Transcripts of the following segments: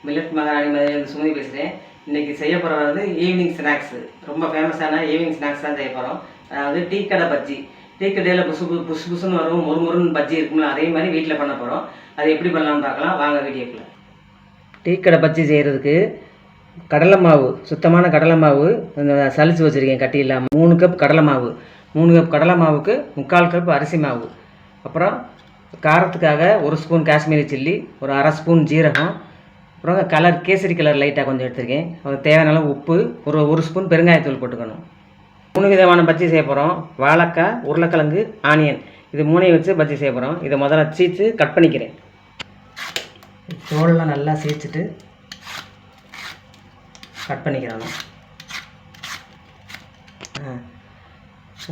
Millet மகாராணி மாதிரி சுமதி பேசுகிறேன். இன்றைக்கி செய்ய போகிறது வந்து ஈவினிங் ஸ்நாக்ஸு. ரொம்ப ஃபேமஸான ஈவினிங் ஸ்நாக்ஸ் தான் செய்ய போகிறோம். அதாவது டீ கடை பஜ்ஜி. டீ கடையில் புசுன்னு வரும், முறுமுறுன்னு பஜ்ஜி இருக்கும்ல, அதே மாதிரி வீட்டில் பண்ண போகிறோம். அது எப்படி பண்ணலாம்னு பார்க்கலாம், வாங்க வீடியோக்குள்ள. டீ கடை பஜ்ஜி செய்கிறதுக்கு கடலை மாவு, சுத்தமான கடலை மாவு சலிச்சு வச்சுருக்கேன் கட்டி இல்லாமல். 3 கப் கடலை மாவு, 3 கப் கடலை மாவுக்கு 3/4 கப் அரிசி மாவு, அப்புறம் காரத்துக்காக 1 ஸ்பூன் காஷ்மீரி சில்லி, ஒரு 1/2 ஸ்பூன் ஜீரகம், அப்புறம் கலர் கேசரி கலர் லைட்டாக கொஞ்சம் எடுத்துருக்கேன். அதுக்கு தேவையான அளவு உப்பு, ஒரு ஸ்பூன் பெருங்காயத்தூள் போட்டுக்கணும். 3 விதமான பஜ்ஜி செய்ய போகிறோம். வாழைக்காய், உருளைக்கிழங்கு, ஆனியன், இது 3ஐயும் வச்சு பஜ்ஜி செய்ய போகிறோம். இதை முதல்ல சீச்சு கட் பண்ணிக்கிறேன். தோலெலாம் நல்லா சீச்சிட்டு கட் பண்ணிக்கிறோம்.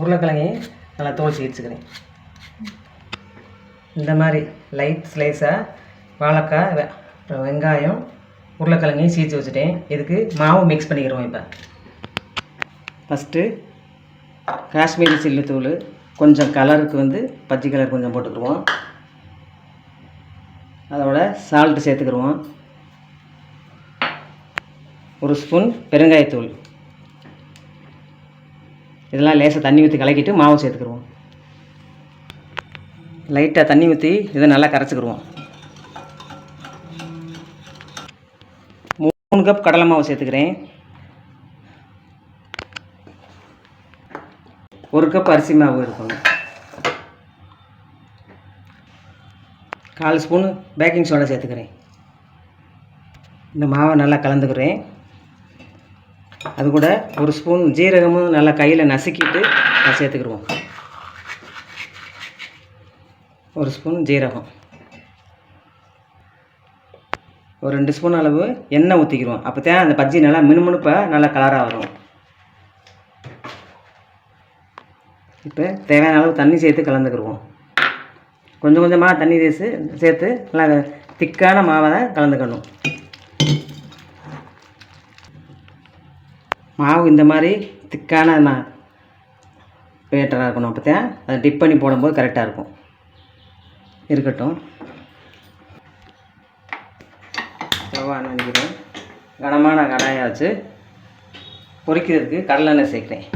உருளைக்கிழங்கையும் நல்லா தோல் சீச்சுக்கிறேன். இந்த மாதிரி லைட் ஸ்லைஸாக வாழைக்காய், வெங்காயம், உருளைக்கிழங்கையும் சீச்சு வச்சுட்டேன். இதுக்கு மாவு மிக்ஸ் பண்ணிக்கிறோம். இப்போ ஃபஸ்ட்டு காஷ்மீரி சில்லி தூள், கொஞ்சம் கலருக்கு வந்து பச்சை கலர் கொஞ்சம் போட்டுக்கிடுவோம். அதோட சால்ட்டு சேர்த்துக்கிடுவோம். 1 ஸ்பூன் பெருங்காயத்தூள். இதெல்லாம் லேசாக தண்ணி ஊற்றி கலக்கிட்டு மாவு சேர்த்துக்கிடுவோம். லைட்டாக தண்ணி ஊற்றி இதை நல்லா கரைச்சிக்கிடுவோம். 3 கப் கடலை மாவு சேர்த்துக்கிறேன். 1 கப் அரிசி மாவு இருக்கும். 1/4 ஸ்பூன் பேக்கிங் சோடா சேர்த்துக்கிறேன். இந்த மாவை நல்லா கலந்துக்கிறேன். அது கூட 1 ஸ்பூன் ஜீரகமும் நல்லா கையில் நசுக்கிட்டு அதை சேர்த்துக்கிடுவோம். 1 ஸ்பூன் ஜீரகம், ஒரு 2 ஸ்பூன் அளவு எண்ணெய் ஊற்றிக்கிறோம். அப்போ தான் அந்த பஜ்ஜி நல்லா மினுமினுப்பாக நல்லா கலராக வரும். இப்போ தேவையான அளவு தண்ணி சேர்த்து கலந்துக்கிடுவோம். கொஞ்சம் கொஞ்சமாக தண்ணி சேர்த்து நல்லா திக்கான மாவை தான் கலந்துக்கணும். மாவு இந்த மாதிரி திக்கான பேட்டராக இருக்கணும். அப்போ தான் அதை டிப் பண்ணி போடும்போது கரெக்டாக இருக்கும். இருக்கட்டும். ஸ்டவ்வாக நினைக்கிறேன். கனமான கடாயை வச்சு பொரிக்கிறதுக்கு கடலெண்ணெய் சேர்க்குறேன்.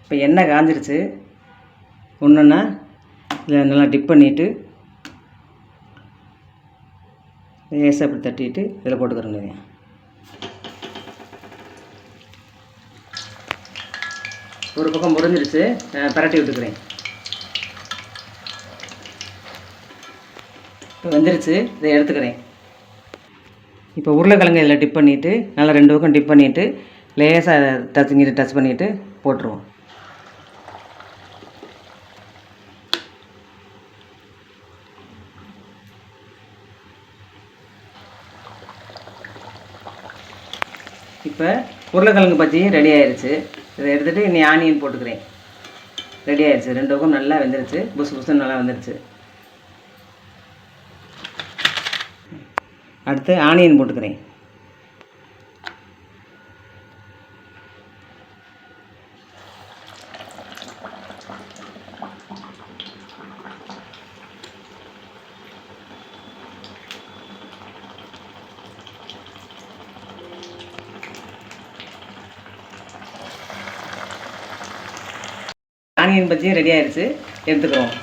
இப்போ எண்ணெய் காஞ்சிருச்சு. ஒன்றுன்னா இதில் நல்லா டிப் பண்ணிவிட்டு லேசாக அப்படி தட்டிட்டு இதில் போட்டுக்கிறோங்க. ஒரு பக்கம் முறிஞ்சிருச்சு, பரட்டி விட்டுக்கிறேன். இப்போ வெந்துருச்சு, இதை எடுத்துக்கிறேன். இப்போ உருளைக்கிழங்கு இதில் டிப் பண்ணிவிட்டு நல்லா 2 பக்கம் டிப் பண்ணிவிட்டு லேசாக டச் பண்ணிவிட்டு போட்டுருவோம். இப்போ உருளைக்கிழங்கு பஜ்ஜியும் ரெடி ஆயிடுச்சு. இதை எடுத்துகிட்டு இனி ஆனியன் போட்டுக்கிறேன். ரெடி ஆயிடுச்சு. 2 பக்கம் நல்லா வெந்துருச்சு, புசுன்னு நல்லா வந்துருச்சு. அடுத்து ஆனியன் போட்டுக்கிறேன். ஆனியன் பஜ்ஜியும் ரெடி ஆயிடுச்சு, எடுத்துக்கிறோம்.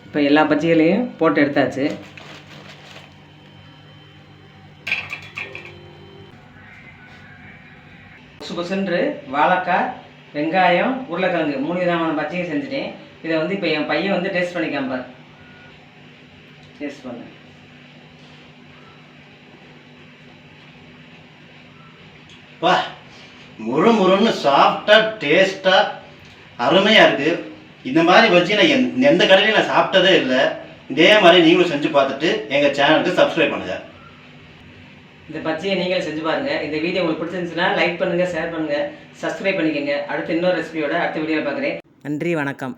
இப்போ எல்லா பஜ்ஜிகளையும் போட்டு எடுத்தாச்சு. புசுன்னு வாழைக்காய், வெங்காயம், உருளைக்கிழங்கு 3 விதமான பஜ்ஜியை செஞ்சுட்டேன். இதை வந்து இப்போ என் பையன் வந்து டேஸ்ட் பண்ணிக்காம பாரு. டேஸ்ட் பண்ணு. வா, முறுமுறுன்னு சாஃப்டாக டேஸ்ட்டாக அருமையாக இருக்குது. இந்த மாதிரி பஜ்ஜி நான் எந்த கடையிலையும் நான் சாப்பிட்டதே இல்லை. இதே மாதிரி நீங்களும் செஞ்சு பார்த்துட்டு எங்கள் சேனலுக்கு சப்ஸ்கிரைப் பண்ணுங்கள். இந்த பஜ்ஜியை நீங்களும் செஞ்சு பாருங்கள். இந்த வீடியோ உங்களுக்கு பிடிச்சிருந்துச்சுன்னா லைக் பண்ணுங்கள், ஷேர் பண்ணுங்கள், சப்ஸ்கிரைப் பண்ணிக்கோங்க. அடுத்து இன்னொரு ரெசிபியோட அடுத்த வீடியோவில் பார்க்குறேன். நன்றி, வணக்கம்.